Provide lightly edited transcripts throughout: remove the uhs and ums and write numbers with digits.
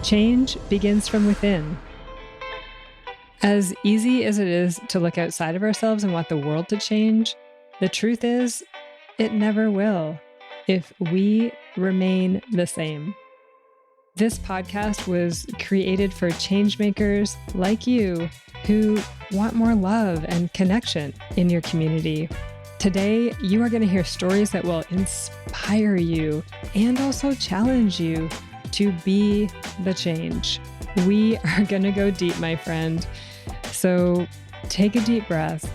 Change begins from within. As easy as it is to look outside of ourselves and want the world to change, the truth is, it never will if we remain the same. This podcast was created for changemakers like you who want more love and connection in your community. Today, you are going to hear stories that will inspire you and also challenge you to be the change. We are going to go deep, my friend. So take a deep breath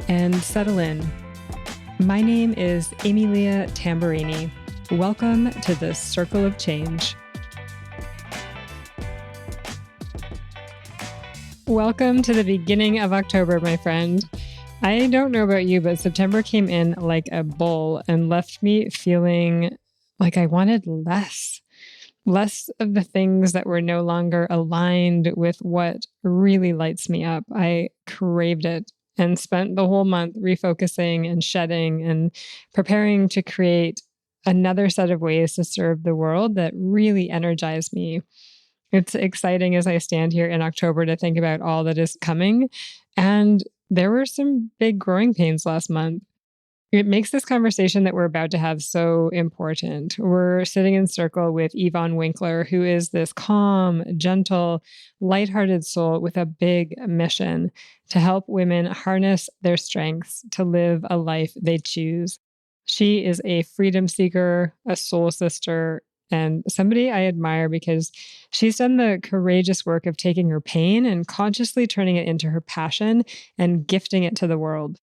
and settle in. My name is Emilia Tamburini. Welcome to the Circle of Change. Welcome to the beginning of October, my friend. I don't know about you, but September came in like a bull and left me feeling like I wanted less of the things that were no longer aligned with what really lights me up. I craved it and spent the whole month refocusing and shedding and preparing to create another set of ways to serve the world that really energized me. It's exciting as I stand here in October to think about all that is coming. And there were some big growing pains last month. It makes this conversation that we're about to have so important. We're sitting in circle with Yvonne Winkler, who is this calm, gentle, lighthearted soul with a big mission to help women harness their strengths to live a life they choose. She is a freedom seeker, a soul sister, and somebody I admire because she's done the courageous work of taking her pain and consciously turning it into her passion and gifting it to the world.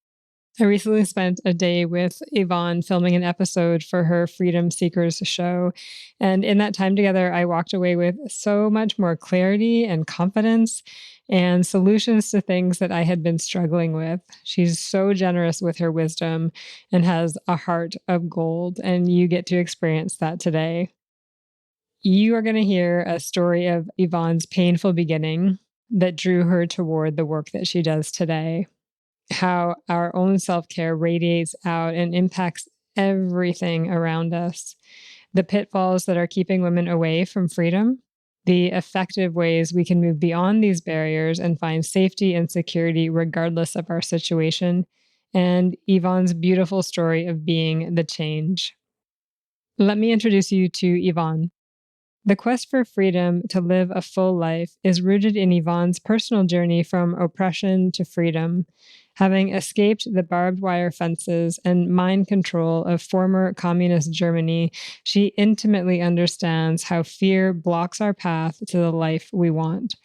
I recently spent a day with Yvonne filming an episode for her Freedom Seekers show. And in that time together, I walked away with so much more clarity and confidence and solutions to things that I had been struggling with. She's so generous with her wisdom and has a heart of gold, and you get to experience that today. You are going to hear a story of Yvonne's painful beginning that drew her toward the work that she does today. How our own self-care radiates out and impacts everything around us. The pitfalls that are keeping women away from freedom, the effective ways we can move beyond these barriers and find safety and security regardless of our situation, and Yvonne's beautiful story of being the change. Let me introduce you to Yvonne. The quest for freedom to live a full life is rooted in Yvonne's personal journey from oppression to freedom. Having escaped the barbed wire fences and mind control of former communist Germany, she intimately understands how fear blocks our path to the life we want.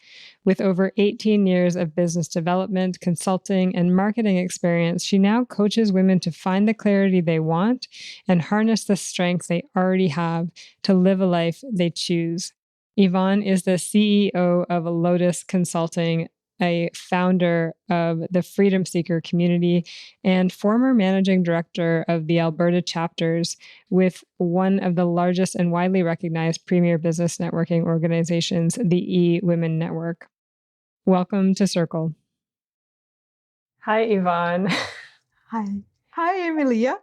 With over 18 years of business development, consulting, and marketing experience, she now coaches women to find the clarity they want and harness the strengths they already have to live a life they choose. Yvonne is the CEO of Lotus Consulting, a founder of the Freedom Seeker community, and former managing director of the Alberta chapters with one of the largest and widely recognized premier business networking organizations, the E-Women Network. Welcome to Circle. Hi, Yvonne. Hi, Emilia.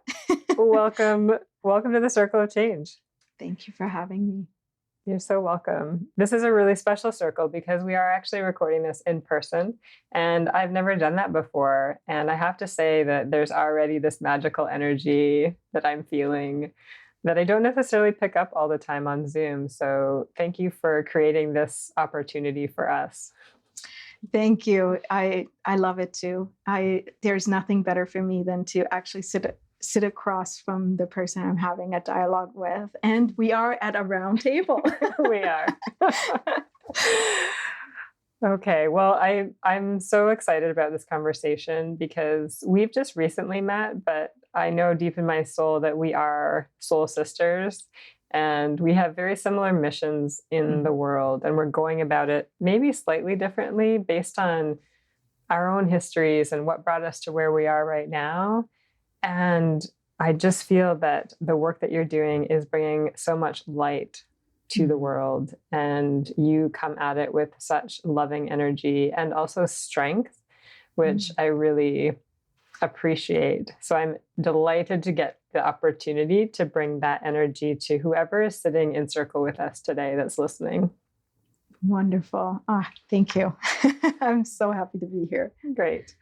Welcome to the Circle of Change. Thank you for having me. You're so welcome. This is a really special circle because we are actually recording this in person, and I've never done that before. And I have to say that there's already this magical energy that I'm feeling that I don't necessarily pick up all the time on Zoom. So thank you for creating this opportunity for us. Thank you. I love it too. There's nothing better for me than to actually sit across from the person I'm having a dialogue with. And we are at a round table. We are. Okay. Well, I'm so excited about this conversation because we've just recently met, but I know deep in my soul that we are soul sisters and we have very similar missions in the world. And we're going about it maybe slightly differently based on our own histories and what brought us to where we are right now. And I just feel that the work that you're doing is bringing so much light to the world, and you come at it with such loving energy and also strength, which I really appreciate. So I'm delighted to get the opportunity to bring that energy to whoever is sitting in circle with us today that's listening. Wonderful. Thank you. I'm so happy to be here. Great.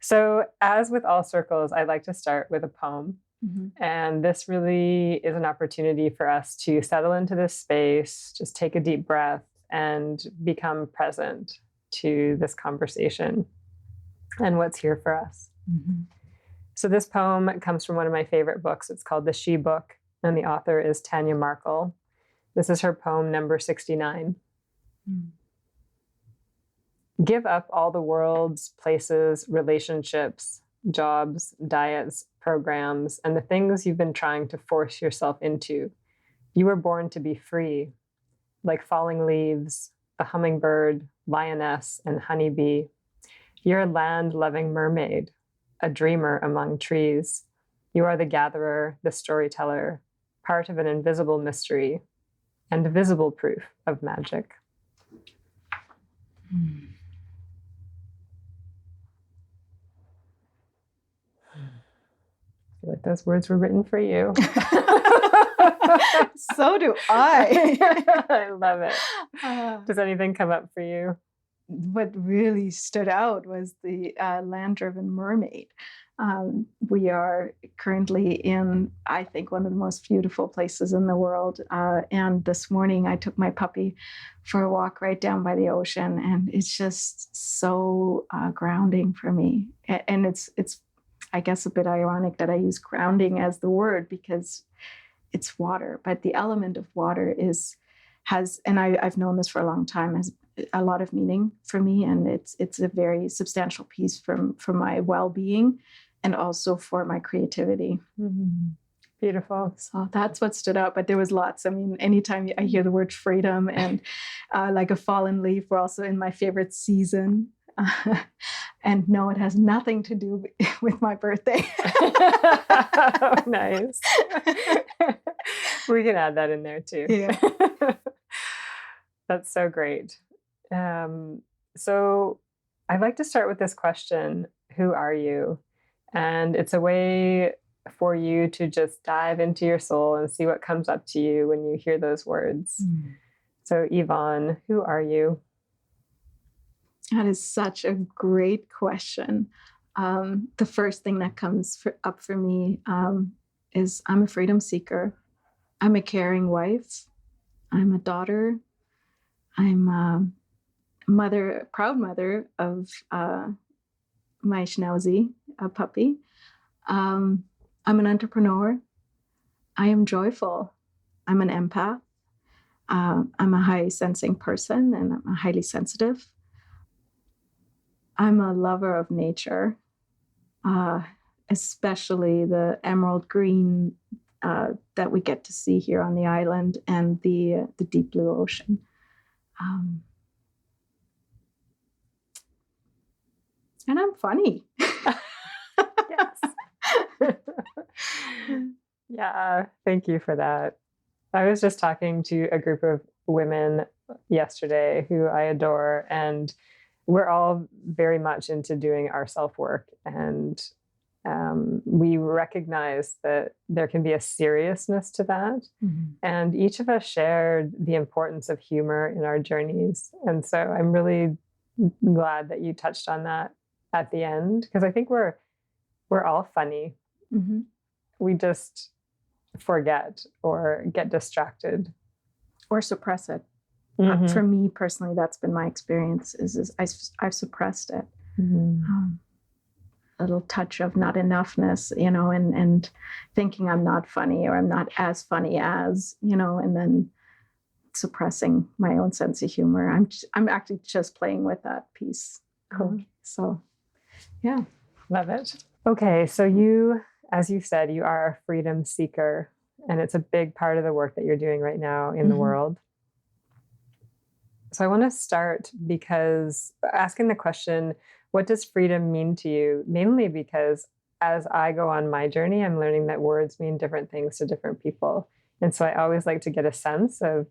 So as with all circles, I'd like to start with a poem. Mm-hmm. And this really is an opportunity for us to settle into this space, just take a deep breath and become present to this conversation and what's here for us. Mm-hmm. So this poem comes from one of my favorite books. It's called The She Book, and the author is Tanya Markle. This is her poem number 69. Mm. Give up all the world's places, relationships, jobs, diets, programs, and the things you've been trying to force yourself into. You were born to be free, like falling leaves, the hummingbird, lioness, and honeybee. You're a land-loving mermaid, a dreamer among trees. You are the gatherer, the storyteller, part of an invisible mystery, and visible proof of magic. Mm. I feel like those words were written for you. So do I. I love it. Does anything come up for you? What really stood out was the land-driven mermaid. We are currently in, I think, one of the most beautiful places in the world. And this morning I took my puppy for a walk right down by the ocean, and it's just so grounding for me. And it's I guess a bit ironic that I use grounding as the word because it's water, but the element of water has, and I've known this for a long time, has a lot of meaning for me, and it's a very substantial piece for my well-being and also for my creativity. Mm-hmm. Beautiful. So that's what stood out, but there was lots. I mean, anytime I hear the word freedom and like a fallen leaf, we're also in my favorite season. And no, it has nothing to do with my birthday. Oh, nice. We can add that in there too. Yeah. That's so great. So I'd like to start with this question, who are you? And it's a way for you to just dive into your soul and see what comes up to you when you hear those words. Mm. So Yvonne, who are you? That is such a great question. The first thing that comes up for me is I'm a freedom seeker. I'm a caring wife. I'm a daughter. I'm a mother, proud mother of my Schnauzie, a puppy. I'm an entrepreneur. I am joyful. I'm an empath. I'm a high sensing person, and I'm highly sensitive. I'm a lover of nature, especially the emerald green that we get to see here on the island and the deep blue ocean. And I'm funny. Yes. Yeah, thank you for that. I was just talking to a group of women yesterday who I adore, and we're all very much into doing our self-work. And we recognize that there can be a seriousness to that. Mm-hmm. And each of us shared the importance of humor in our journeys. And so I'm really glad that you touched on that at the end, because I think we're all funny. Mm-hmm. We just forget or get distracted. Or suppress it. Mm-hmm. For me personally, that's been my experience, is I've suppressed it. Mm-hmm. A little touch of not enoughness, and thinking I'm not funny or I'm not as funny as, and then suppressing my own sense of humor. I'm actually just playing with that piece. Cool. So, yeah. Love it. Okay. So you, as you said, you are a freedom seeker, and it's a big part of the work that you're doing right now in the world. So I want to start because asking the question, what does freedom mean to you? Mainly because as I go on my journey, I'm learning that words mean different things to different people. And so I always like to get a sense of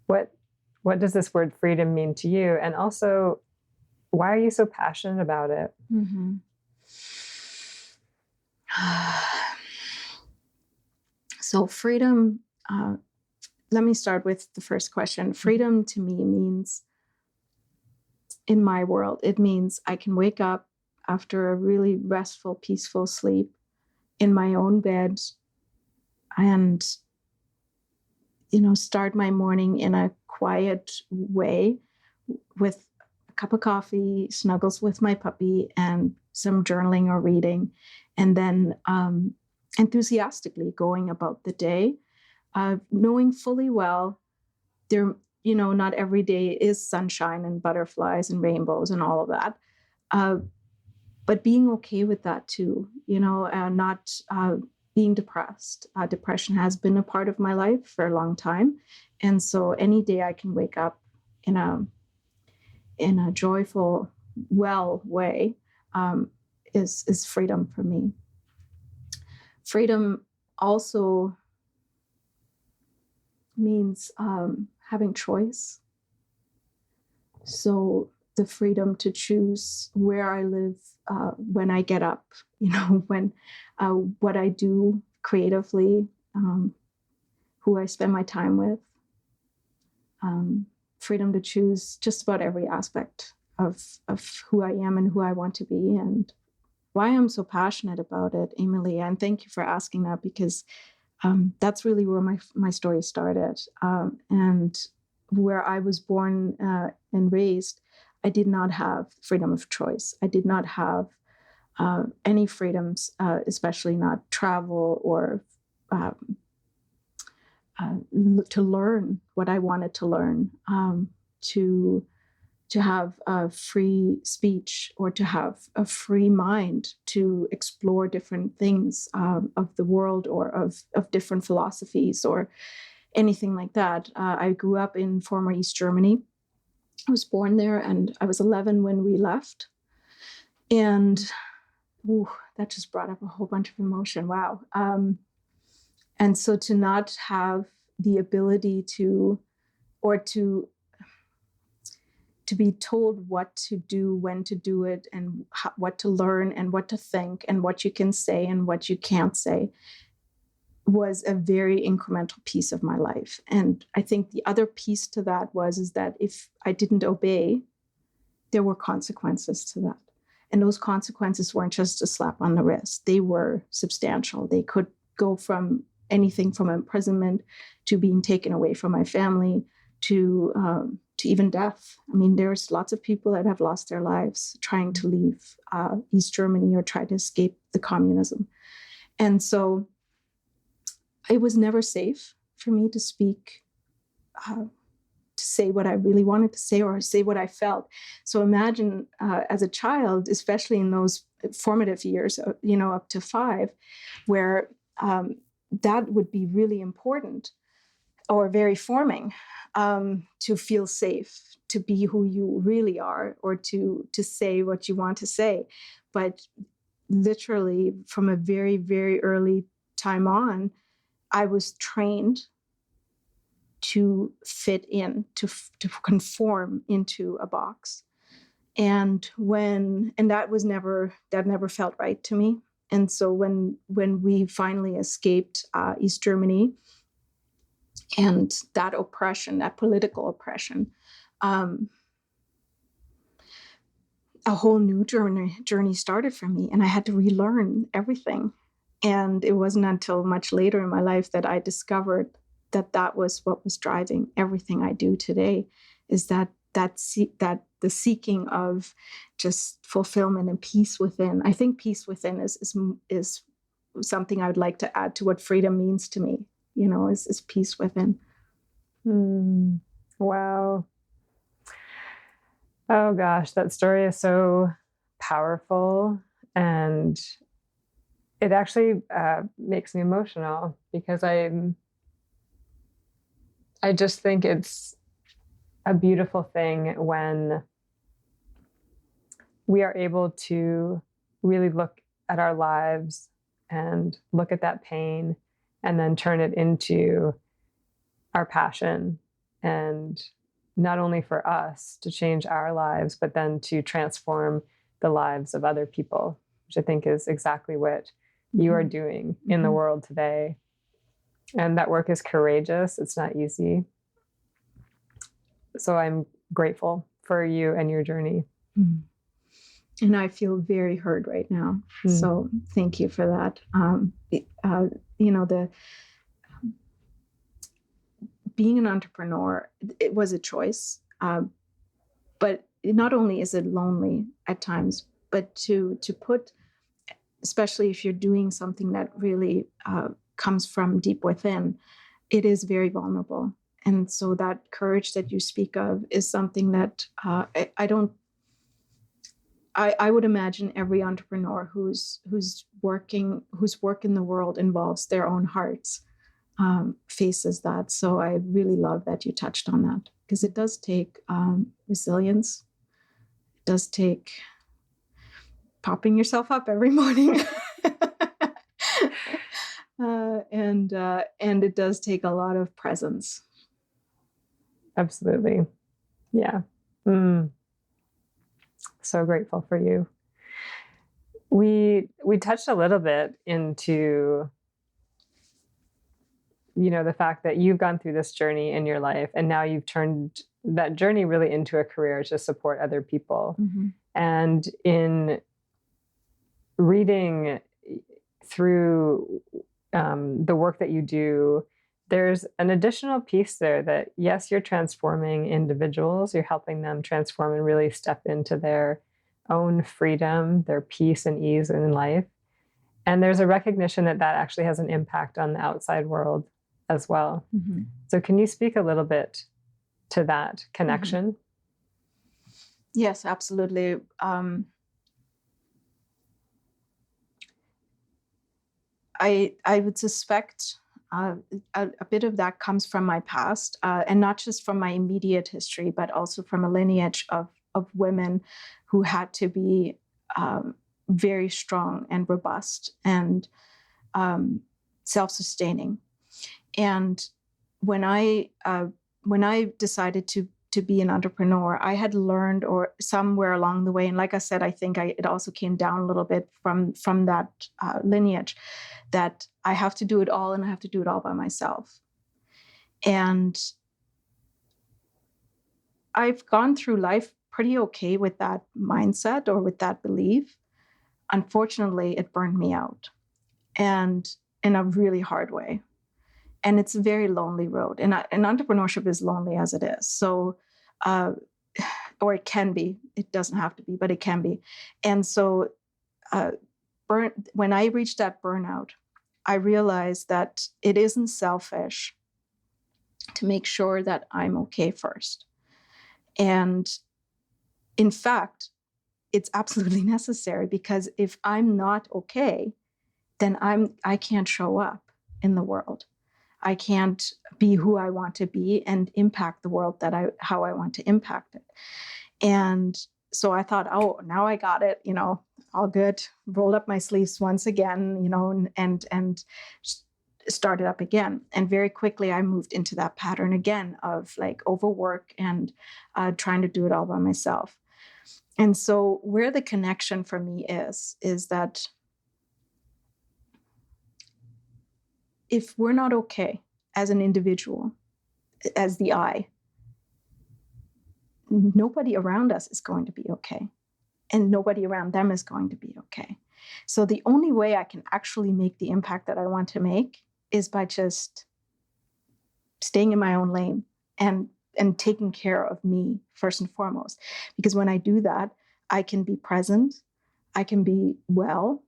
what does this word freedom mean to you? And also, why are you so passionate about it? Mm-hmm. So freedom, let me start with the first question. Freedom to me means, in my world, it means I can wake up after a really restful, peaceful sleep in my own bed and, start my morning in a quiet way with a cup of coffee, snuggles with my puppy, and some journaling or reading, and then enthusiastically going about the day, knowing fully well there, not every day is sunshine and butterflies and rainbows and all of that. But being okay with that too, not being depressed. Depression has been a part of my life for a long time. And so any day I can wake up in a joyful, well way, is freedom for me. Freedom also means having choice. So the freedom to choose where I live, when I get up, when what I do creatively, who I spend my time with. Freedom to choose just about every aspect of who I am and who I want to be, and why I'm so passionate about it, Emily. And thank you for asking that, because that's really where my story started. And where I was born and raised, I did not have freedom of choice. I did not have any freedoms, especially not travel or to learn what I wanted to learn, to have a free speech, or to have a free mind to explore different things of the world, or of different philosophies, or anything like that. I grew up in former East Germany. I was born there, and I was 11 when we left. And that just brought up a whole bunch of emotion. Wow. And so to not have the ability to be told what to do, when to do it, and what to learn, and what to think, and what you can say and what you can't say, was a very incremental piece of my life. And I think the other piece to that is that if I didn't obey, there were consequences to that. And those consequences weren't just a slap on the wrist. They were substantial. They could go from anything from imprisonment to being taken away from my family to even death. I mean, there's lots of people that have lost their lives trying to leave East Germany or try to escape the communism. And so it was never safe for me to speak, to say what I really wanted to say, or say what I felt. So imagine as a child, especially in those formative years, up to 5, where that would be really important, or very forming, to feel safe, to be who you really are, or to say what you want to say. But literally from a very, very early time on, I was trained to fit in, to conform into a box. And that never felt right to me. And so when we finally escaped East Germany, and that oppression, that political oppression, a whole new journey started for me, and I had to relearn everything. And it wasn't until much later in my life that I discovered that was what was driving everything I do today, is that the seeking of just fulfillment and peace within. I think peace within is something I would like to add to what freedom means to me, is peace within. Wow. Oh gosh, that story is so powerful, and it actually makes me emotional, because I just think it's a beautiful thing when we are able to really look at our lives and look at that pain, and then turn it into our passion, and not only for us to change our lives, but then to transform the lives of other people, which I think is exactly what you are doing in the world today. And that work is courageous. It's not easy. So I'm grateful for you and your journey. And I feel very heard right now. So thank you for that. Being an entrepreneur, it was a choice. But not only is it lonely at times, but to put, especially if you're doing something that really comes from deep within, it is very vulnerable. And so that courage that you speak of is something that I would imagine every entrepreneur whose work in the world involves their own hearts faces that. So I really love that you touched on that, because it does take resilience. It does take popping yourself up every morning. And it does take a lot of presence. Absolutely. Yeah. So grateful for you. We touched a little bit into, the fact that you've gone through this journey in your life, and now you've turned that journey really into a career to support other people. And in reading through the work that you do, there's an additional piece there that, yes, you're transforming individuals, you're helping them transform and really step into their own freedom, their peace and ease in life. And there's a recognition that that actually has an impact on the outside world as well. So can you speak a little bit to that connection? Yes, absolutely. I would suspect a bit of that comes from my past, and not just from my immediate history, but also from a lineage of women who had to be very strong and robust and self-sustaining. And when I decided to be an entrepreneur, I had learned, or somewhere along the way, and like I said, I think it also came down a little bit from that lineage, that I have to do it all, and I have to do it all by myself. And I've gone through life pretty okay with that mindset or with that belief. Unfortunately, it burned me out, and in a really hard way. And it's a very lonely road. And entrepreneurship is lonely as it is. So, or it can be. It doesn't have to be, but it can be. And so when I reached that burnout, I realized that it isn't selfish to make sure that I'm okay first. And in fact, it's absolutely necessary, because if I'm not okay, then I can't show up in the world. I can't be who I want to be and impact the world how I want to impact it. And so I thought, oh, now I got it, all good. Rolled up my sleeves once again, and started up again. And very quickly I moved into that pattern again of like overwork and trying to do it all by myself. And so where the connection for me is that if we're not okay as an individual, as the I, nobody around us is going to be okay. And nobody around them is going to be okay. So the only way I can actually make the impact that I want to make is by just staying in my own lane and taking care of me first and foremost. Because when I do that, I can be present, I can be well,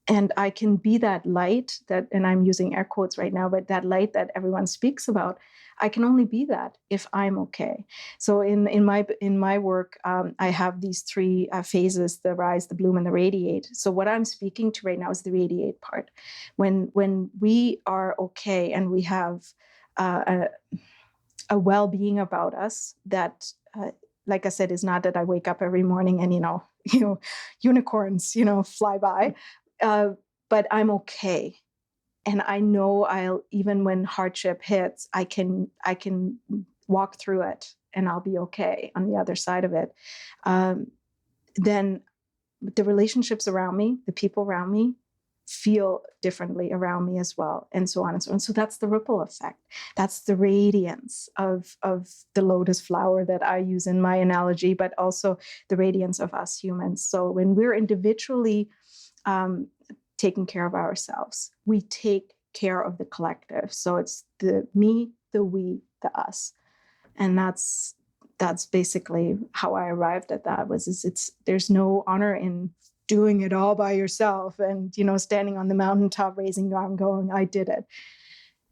and I can be that light that, and I'm using air quotes right now, but that light that everyone speaks about, I can only be that if I'm okay. So in my work, I have these three phases: the rise, the bloom, and the radiate. So what I'm speaking to right now is the radiate part. When we are okay and we have a well-being about us that, like I said, is not that I wake up every morning and unicorns fly by. But I'm okay. And I know even when hardship hits, I can walk through it and I'll be okay on the other side of it. Then the relationships around me, the people around me, feel differently around me as well, and so on and so on. So that's the ripple effect. That's the radiance of the lotus flower that I use in my analogy, but also the radiance of us humans. So when we're individually taking care of ourselves, we take care of the collective. So it's the me, the we, the us. And that's basically how I arrived at that. There's no honor in doing it all by yourself and, standing on the mountaintop, raising your arm, going, I did it.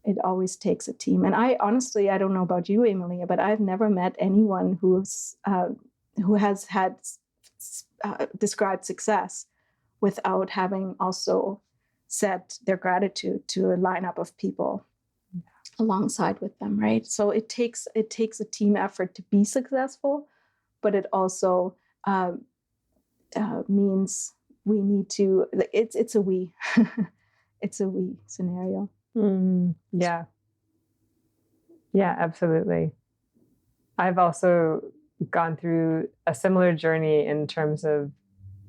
It always takes a team. And I honestly, I don't know about you, Emilia, but I've never met anyone who has had described success without having also set their gratitude to a lineup of people alongside with them, right? So it takes a team effort to be successful, but it also means we need to. It's a we, it's a we scenario. Yeah, absolutely. I've also gone through a similar journey in terms of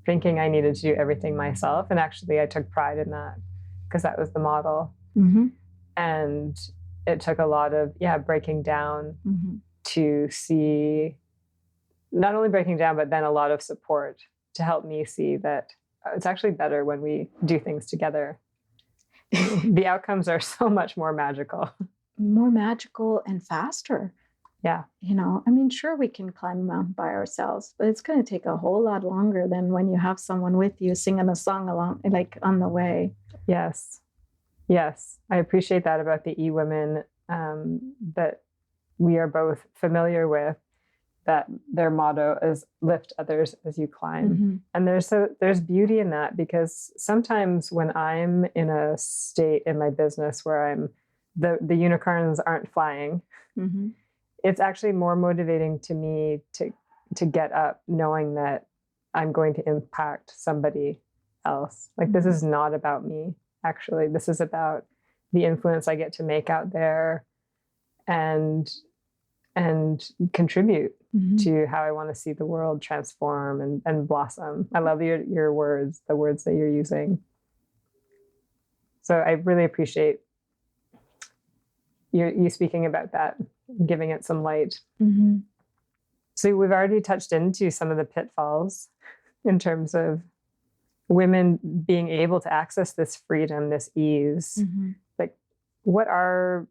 thinking I needed to do everything myself, and actually, I took pride in that because that was the model, and it took a lot of breaking down to see, not only breaking down, but then a lot of support to help me see that it's actually better when we do things together. The outcomes are so much more magical and faster. Yeah. Sure, we can climb a mountain by ourselves, but it's going to take a whole lot longer than when you have someone with you singing a song along, like on the way. Yes. I appreciate that about the E-Women that we are both familiar with, that their motto is lift others as you climb. And there's beauty in that, because sometimes when I'm in a state in my business where the unicorns aren't flying, it's actually more motivating to me to get up knowing that I'm going to impact somebody else. Like, this is not about me, actually. This is about the influence I get to make out there and contribute to how I want to see the world transform and blossom. I love your words, the words that you're using. So I really appreciate you speaking about that, giving it some light. So we've already touched into some of the pitfalls in terms of women being able to access this freedom, this ease. Like, what are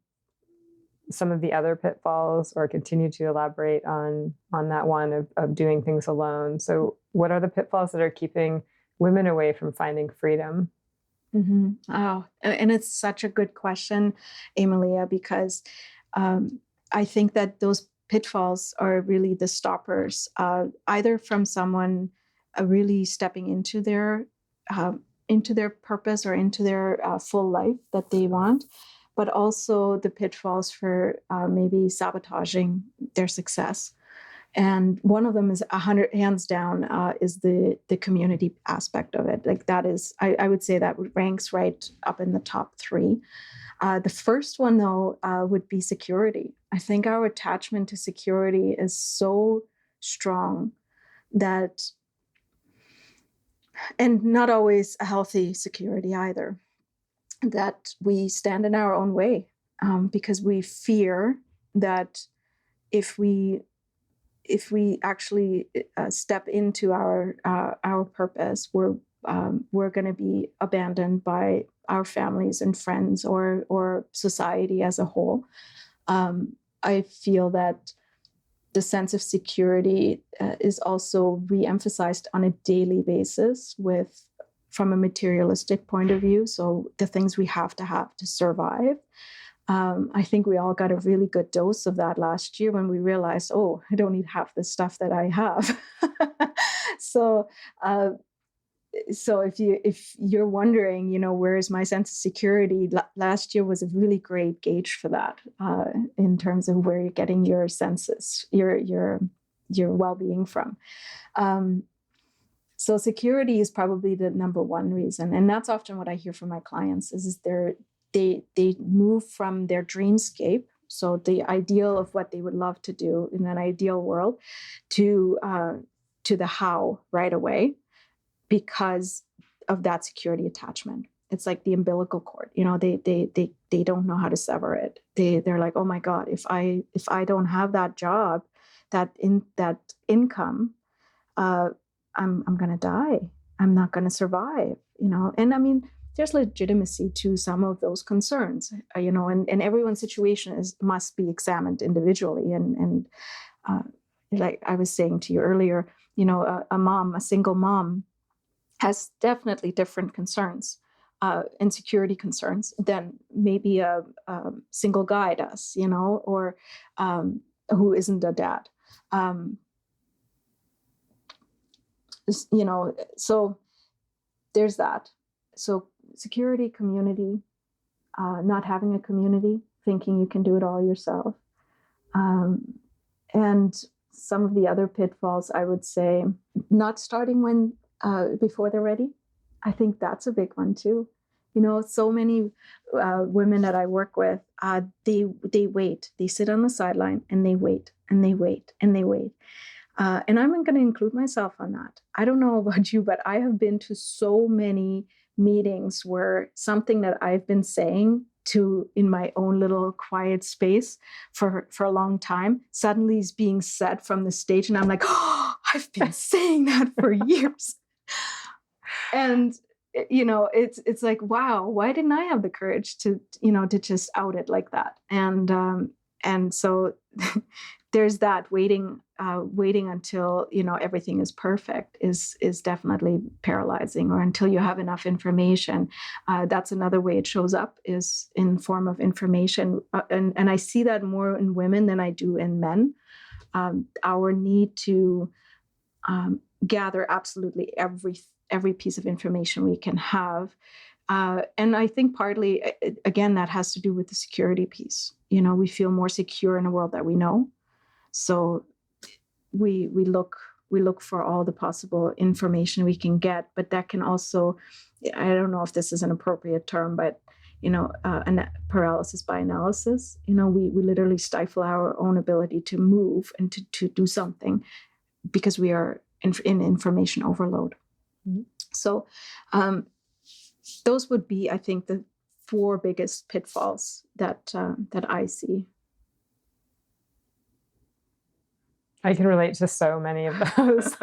some of the other pitfalls, or continue to elaborate on that one of doing things alone? So what are the pitfalls that are keeping women away from finding freedom? Oh, and it's such a good question, Emilia, because I think that those pitfalls are really the stoppers, either from someone really stepping into their purpose or into their full life that they want, but also the pitfalls for maybe sabotaging their success. And one of them is 100 hands down is the community aspect of it. Like, that is, I would say that ranks right up in the top 3. The first one, though, would be security. I think our attachment to security is so strong that, and not always a healthy security either, that we stand in our own way because we fear that if we actually step into our purpose, we're going to be abandoned by our families and friends or society as a whole. I feel that the sense of security is also re-emphasized on a daily basis from a materialistic point of view. So the things we have to survive. I think we all got a really good dose of that last year when we realized, oh, I don't need half the stuff that I have. So if you're wondering, where is my sense of security? Last year was a really great gauge for that in terms of where you're getting your senses, your well-being from. So security is probably the number one reason, and that's often what I hear from my clients is they move from their dreamscape, so the ideal of what they would love to do in an ideal world, to the how right away, because of that security attachment. it's like the umbilical cord. They don't know how to sever it. They're like, oh my God, if I don't have that job, that income, I'm gonna die. I'm not gonna survive. And I mean, there's legitimacy to some of those concerns. And everyone's situation must be examined individually. And like I was saying to you earlier, a single mom has definitely different concerns, and security concerns than maybe a single guy does, or who isn't a dad. So there's that. So security, community, not having a community, thinking you can do it all yourself. And some of the other pitfalls, I would say, not starting before they're ready. I think that's a big one too. So many women that I work with, they wait. They sit on the sideline and they wait and they wait and they wait. And I'm going to include myself on that. I don't know about you, but I have been to so many meetings where something that I've been saying in my own little quiet space for a long time suddenly is being said from the stage, and I'm like, oh, I've been saying that for years. And it's like, wow, why didn't I have the courage to just out it like that? And so there's that waiting until everything is perfect is definitely paralyzing, or until you have enough information. That's another way it shows up, is in form of information, and I see that more in women than I do in men. Our need to gather absolutely every piece of information we can have. And I think partly, again, that has to do with the security piece. We feel more secure in a world that we know. So we look for all the possible information we can get, but that can also, I don't know if this is an appropriate term, but paralysis by analysis. We literally stifle our own ability to move and to do something because we are in information overload. Mm-hmm. So those would be, I think, the 4 biggest pitfalls that I see. I can relate to so many of those,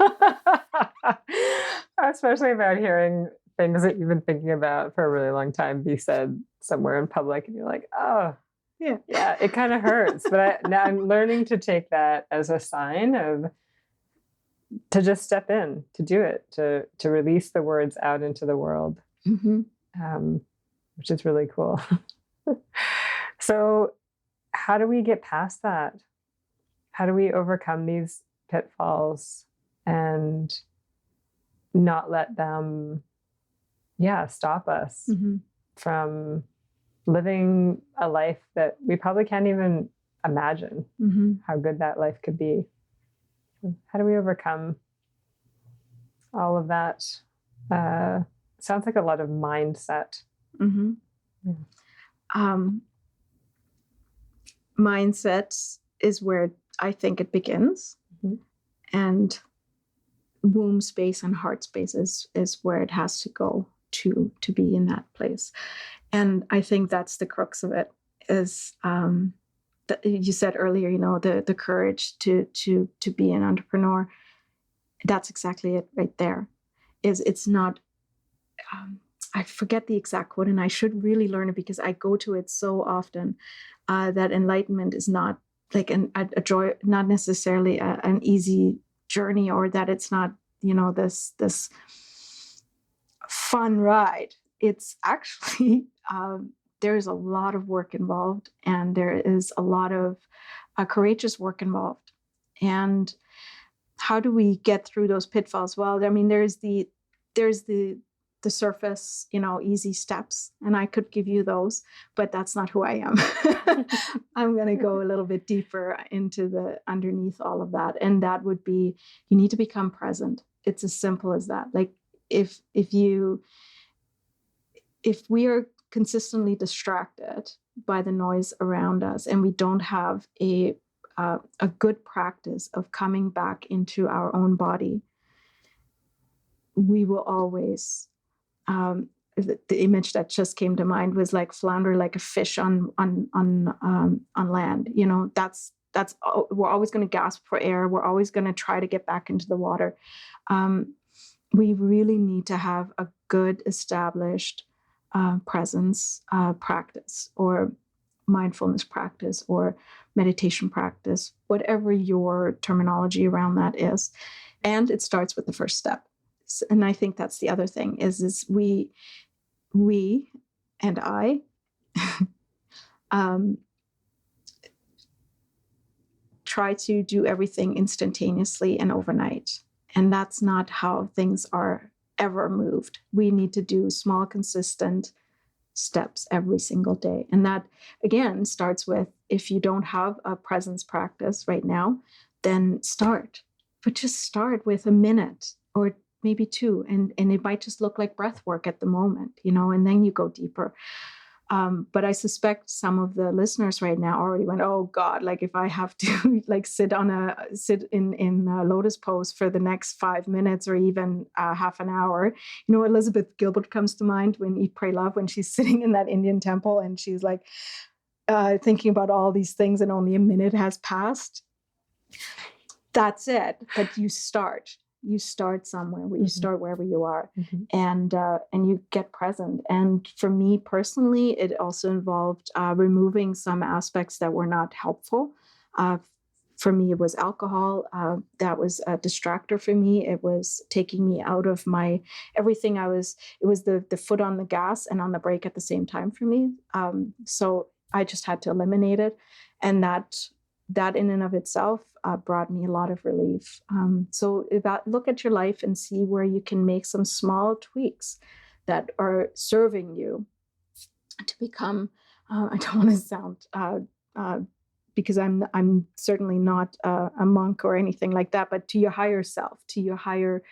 especially about hearing things that you've been thinking about for a really long time be said somewhere in public, and you're like, oh, yeah, it kind of hurts. But now I'm learning to take that as a sign to just step in, to do it, to release the words out into the world, mm-hmm. Which is really cool. So how do we get past that? How do we overcome these pitfalls and not let them, stop us mm-hmm. from living a life that we probably can't even imagine mm-hmm. how good that life could be? How do we overcome all of that? Sounds like a lot of mindset. Mm-hmm. Yeah. Mindset is where I think it begins. Mm-hmm. And womb space and heart space is where it has to go to be in that place. And I think that's the crux of it, is you said earlier, the courage to be an entrepreneur. That's exactly it right there. It's not, I forget the exact quote, and I should really learn it because I go to it so often, that enlightenment is not like a joy, not necessarily an easy journey, or that it's not, this fun ride. It's actually, there's a lot of work involved, and there is a lot of courageous work involved. And how do we get through those pitfalls? Well, I mean, there's the surface, easy steps, and I could give you those, but that's not who I am. I'm going to go a little bit deeper into the underneath all of that. And that would be, you need to become present. It's as simple as that. Like if we are consistently distracted by the noise around us, and we don't have a good practice of coming back into our own body, we will always the image that just came to mind was like flounder like a fish on land. You know, that's we're always going to gasp for air. We're always going to try to get back into the water. We really need to have a good established presence practice, or mindfulness practice, or meditation practice, whatever your terminology around that is. And it starts with the first step. And I think that's the other thing is we and I try to do everything instantaneously and overnight. And that's not how things are ever moved. We need to do small, consistent steps every single day. And that, again, starts with, if you don't have a presence practice right now, then start. But just start with a minute or maybe 2. And it might just look like breath work at the moment, you know, and then you go deeper. But I suspect some of the listeners right now already went, oh God, like if I have to like sit in a lotus pose for the next 5 minutes or even half an hour. You know, Elizabeth Gilbert comes to mind when Eat, Pray, Love, when she's sitting in that Indian temple and she's like thinking about all these things and only a minute has passed. That's it. But you start somewhere, where you start wherever you are, and you get present. And for me personally, it also involved removing some aspects that were not helpful. For me, it was alcohol. That was a distractor for me. It was taking me out of my everything. It was the foot on the gas and on the brake at the same time for me. So I just had to eliminate it, and that in and of itself brought me a lot of relief. So look at your life and see where you can make some small tweaks that are serving you to become, I don't want to sound, because I'm certainly not a monk or anything like that, but to your higher self, to your higher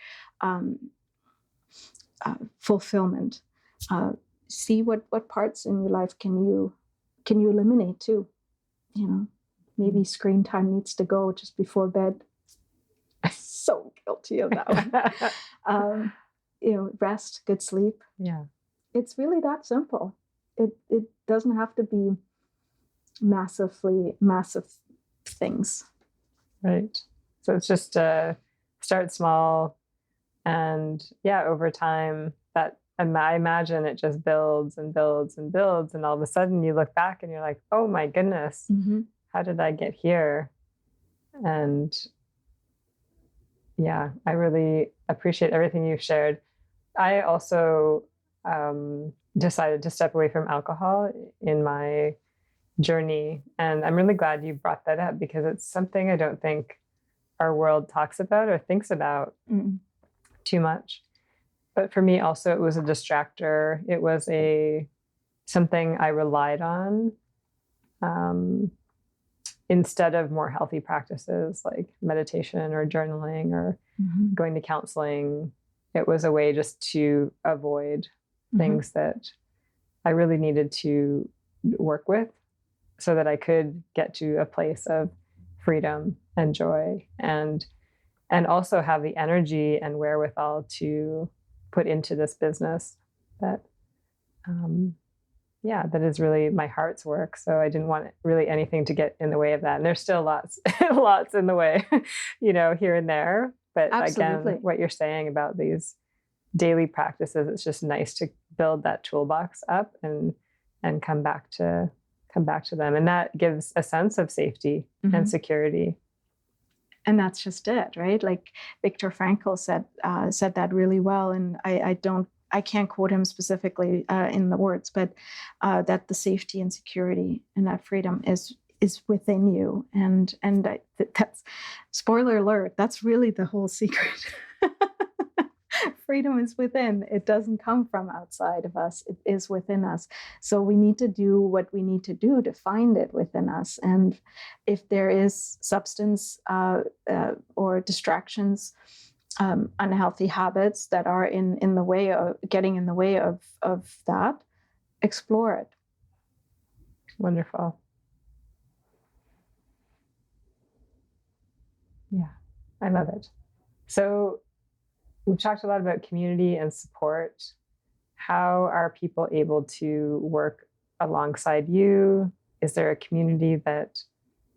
fulfillment. See what parts in your life can you eliminate too, you know. Maybe screen time needs to go just before bed. I'm so guilty of that one. You know, rest, good sleep. Yeah. It's really that simple. It doesn't have to be massive things. Right. So it's just start small, and over time that I imagine it just builds and builds and builds, and all of a sudden you look back and you're like, oh my goodness. Mm-hmm. How did I get here? And yeah, I really appreciate everything you've shared. I also decided to step away from alcohol in my journey. And I'm really glad you brought that up, because it's something I don't think our world talks about or thinks about too much. But for me also, it was a distractor. It was something I relied on. Instead of more healthy practices like meditation or journaling or going to counseling, it was a way just to avoid things that I really needed to work with so that I could get to a place of freedom and joy, and also have the energy and wherewithal to put into this business that that is really my heart's work. So I didn't want really anything to get in the way of that. And there's still lots in the way, you know, here and there. But Absolutely. Again, what you're saying about these daily practices, it's just nice to build that toolbox up and come back to them. And that gives a sense of safety and security. And that's just it, right? Like Viktor Frankl said that really well. And I can't quote him specifically in the words, but that the safety and security and that freedom is within you. And that's, spoiler alert, that's really the whole secret. Freedom is within. It doesn't come from outside of us. It is within us. So we need to do what we need to do to find it within us. And if there is substance or distractions, unhealthy habits that are in the way of getting in the way of that, explore it. Wonderful. Yeah, I love it. So we've talked a lot about community and support. how are people able to work alongside you? Is there a community that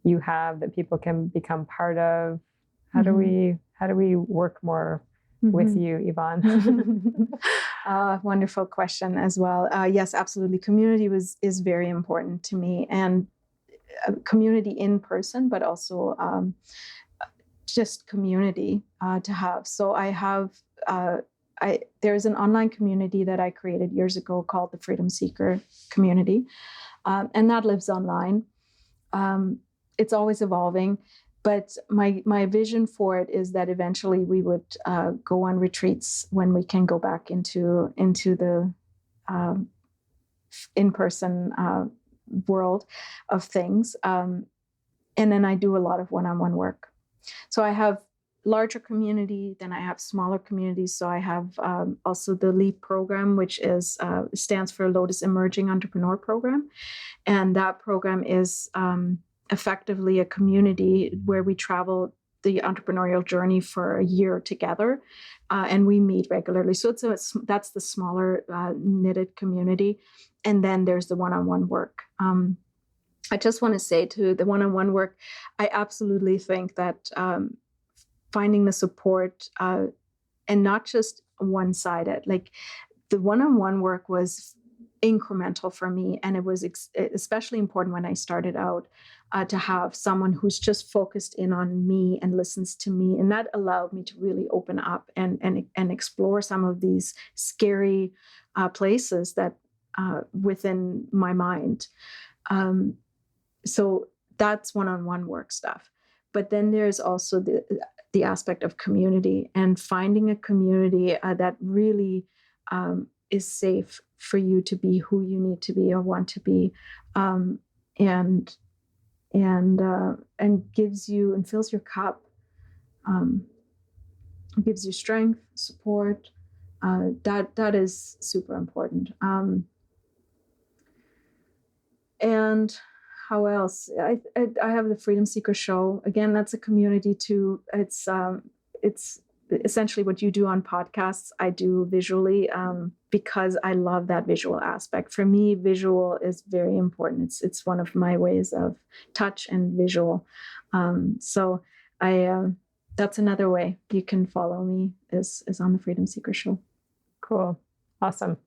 you have that people can become part of? How do we work more with you, Yvonne? Wonderful question as well. Yes, absolutely. Community is very important to me, and community in person, but also just community to have. So I have, there's an online community that I created years ago called the Freedom Seeker Community, and that lives online. It's always evolving, but my vision for it is that eventually we would go on retreats when we can go back into the in-person world of things. And then I do a lot of one-on-one work. So I have larger community, then I have smaller communities. So I have also the LEAP program, which stands for Lotus Emerging Entrepreneur Program. And that program is effectively a community where we travel the entrepreneurial journey for a year together, and we meet regularly. So that's the smaller knitted community. And then there's the one-on-one work. I just want to say to the one-on-one work, I absolutely think that finding the support and not just one-sided, like the one-on-one work was incremental for me. And it was especially important when I started out to have someone who's just focused in on me and listens to me. And that allowed me to really open up and explore some of these scary places that within my mind. So that's one-on-one work stuff. But then there's also the aspect of community and finding a community that really is safe for you to be who you need to be or want to be, and gives you and fills your cup, gives you strength, support. That is super important. And how else? I have the Freedom Seeker Show. Again, that's a community too. It's essentially what you do on podcasts, I do visually, because I love that visual aspect. For me, visual is very important. It's one of my ways of touch and visual. So that's another way you can follow me is on the Freedom Seeker Show. Cool. Awesome.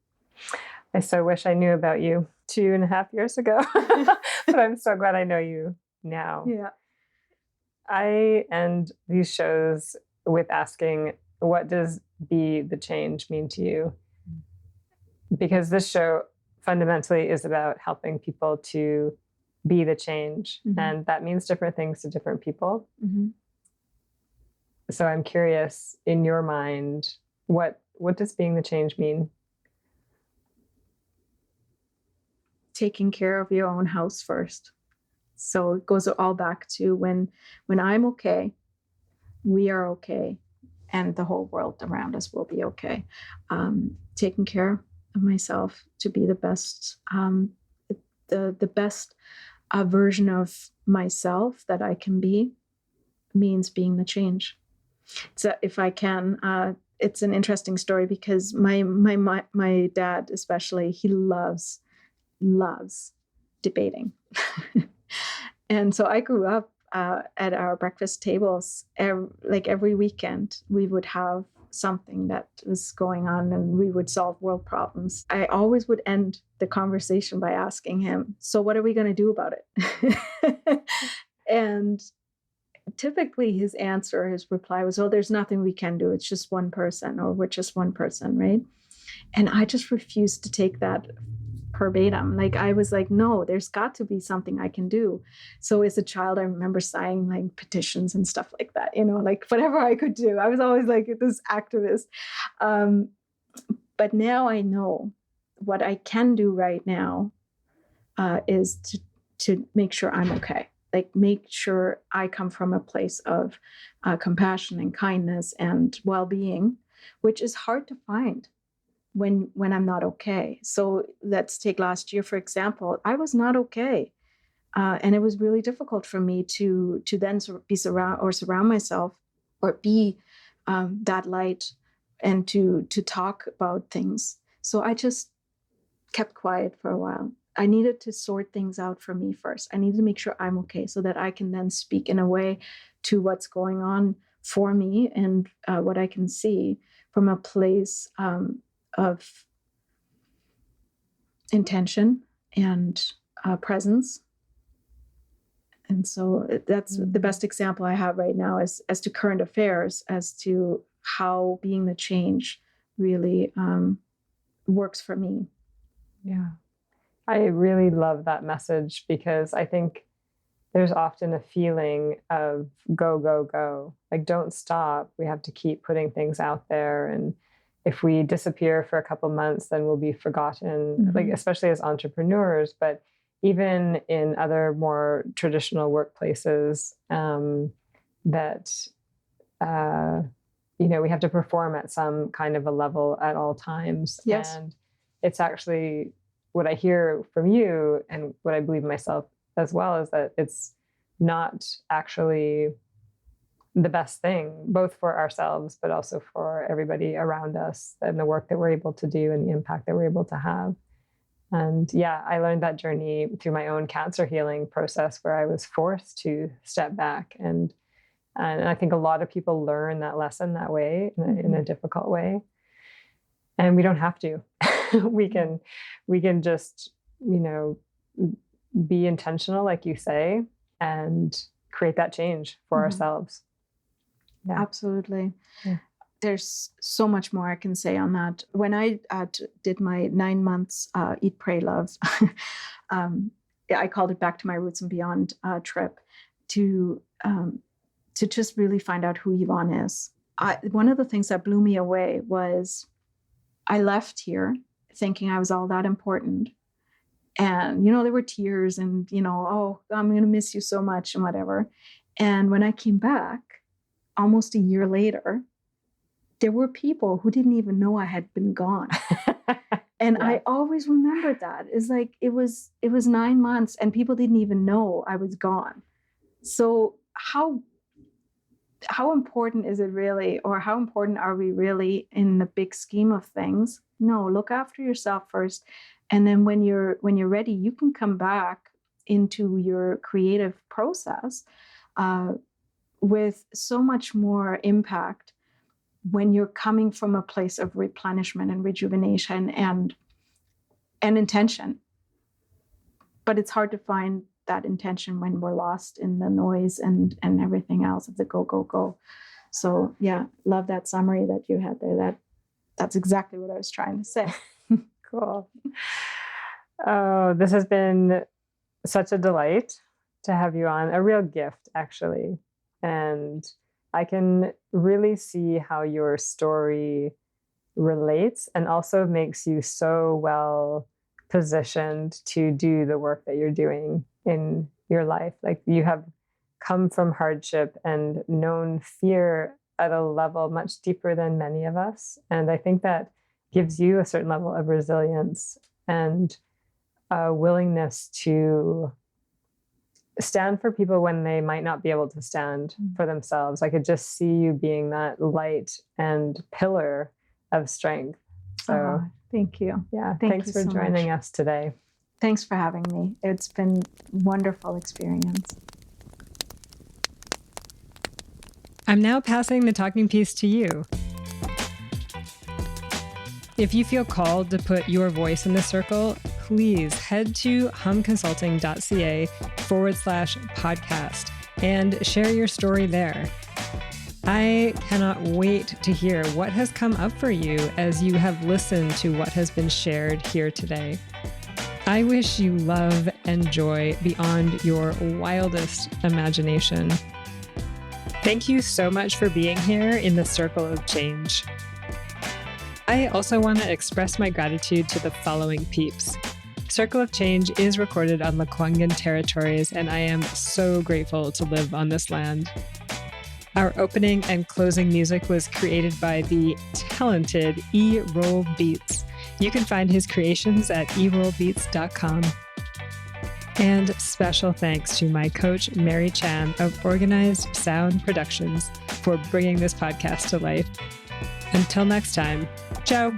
I so wish I knew about you 2.5 years ago, but I'm so glad I know you now. Yeah. I end these shows with asking, what does be the change mean to you? Because this show fundamentally is about helping people to be the change. And that means different things to different people. So I'm curious, in your mind, what does being the change mean? Taking care of your own house first. So it goes all back to when I'm okay, we are okay, and the whole world around us will be okay. Taking care of myself to be the best, the best version of myself that I can be, means being the change. So if I can, it's an interesting story because my dad especially, he loves debating. And so I grew up at our breakfast tables, every weekend, we would have something that was going on and we would solve world problems. I always would end the conversation by asking him, so what are we going to do about it? And typically his reply was, oh, there's nothing we can do. It's just one person, or we're just one person, right? And I just refused to take that verbatim. Like I was like, no, there's got to be something I can do. So as a child, I remember signing like petitions and stuff like that, like whatever I could do. I was always like this activist. But now I know what I can do right now is to make sure I'm okay. Like make sure I come from a place of compassion and kindness and well-being, which is hard to find when I'm not okay. So let's take last year, for example. I was not okay. And it was really difficult for me to then surround myself or be that light and to talk about things. So I just kept quiet for a while. I needed to sort things out for me first. I needed to make sure I'm okay so that I can then speak in a way to what's going on for me and what I can see from a place of intention and presence. And so that's the best example I have right now as to current affairs, as to how being the change really works for me. Yeah. I really love that message, because I think there's often a feeling of go, go, go. Like, don't stop. We have to keep putting things out there. And if we disappear for a couple months, then we'll be forgotten, like, especially as entrepreneurs, but even in other more traditional workplaces, that, we have to perform at some kind of a level at all times. Yes. And it's actually what I hear from you, and what I believe myself as well, is that it's not actually the best thing, both for ourselves, but also for everybody around us, and the work that we're able to do and the impact that we're able to have. And yeah, I learned that journey through my own cancer healing process, where I was forced to step back. And I think a lot of people learn that lesson that way, in a difficult way. And we don't have to. we can just, be intentional, like you say, and create that change for ourselves. Yeah. Absolutely. Yeah. There's so much more I can say on that. When I did my 9 months Eat, Pray, Love, I called it Back to My Roots and Beyond trip to just really find out who Yvonne is. One of the things that blew me away was I left here thinking I was all that important. And, there were tears and, oh, I'm going to miss you so much and whatever. And when I came back almost a year later, there were people who didn't even know I had been gone. And I always remembered that. It's like, it was 9 months and people didn't even know I was gone. So how important is it really, or how important are we really in the big scheme of things? No, look after yourself first. And then when you're ready, you can come back into your creative process with so much more impact when you're coming from a place of replenishment and rejuvenation and intention. But it's hard to find that intention when we're lost in the noise and everything else of the go, go, go. So yeah, love that summary that you had there. That's exactly what I was trying to say. Cool. Oh, this has been such a delight to have you on. A real gift, actually. And I can really see how your story relates and also makes you so well positioned to do the work that you're doing in your life. Like, you have come from hardship and known fear at a level much deeper than many of us. And I think that gives you a certain level of resilience and a willingness to stand for people when they might not be able to stand for themselves. I could just see you being that light and pillar of strength. So thank you. Yeah, thanks for joining us today. Thanks for having me. It's been a wonderful experience. I'm now passing the talking piece to you. If you feel called to put your voice in the circle, please head to humconsulting.ca/podcast and share your story there. I cannot wait to hear what has come up for you as you have listened to what has been shared here today. I wish you love and joy beyond your wildest imagination. Thank you so much for being here in the Circle of Change. I also want to express my gratitude to the following peeps. Circle of Change is recorded on Lekwungen territories, and I am so grateful to live on this land. Our opening and closing music was created by the talented E-Roll Beats. You can find his creations at erollbeats.com. And special thanks to my coach, Mary Chan of Organized Sound Productions, for bringing this podcast to life. Until next time, ciao.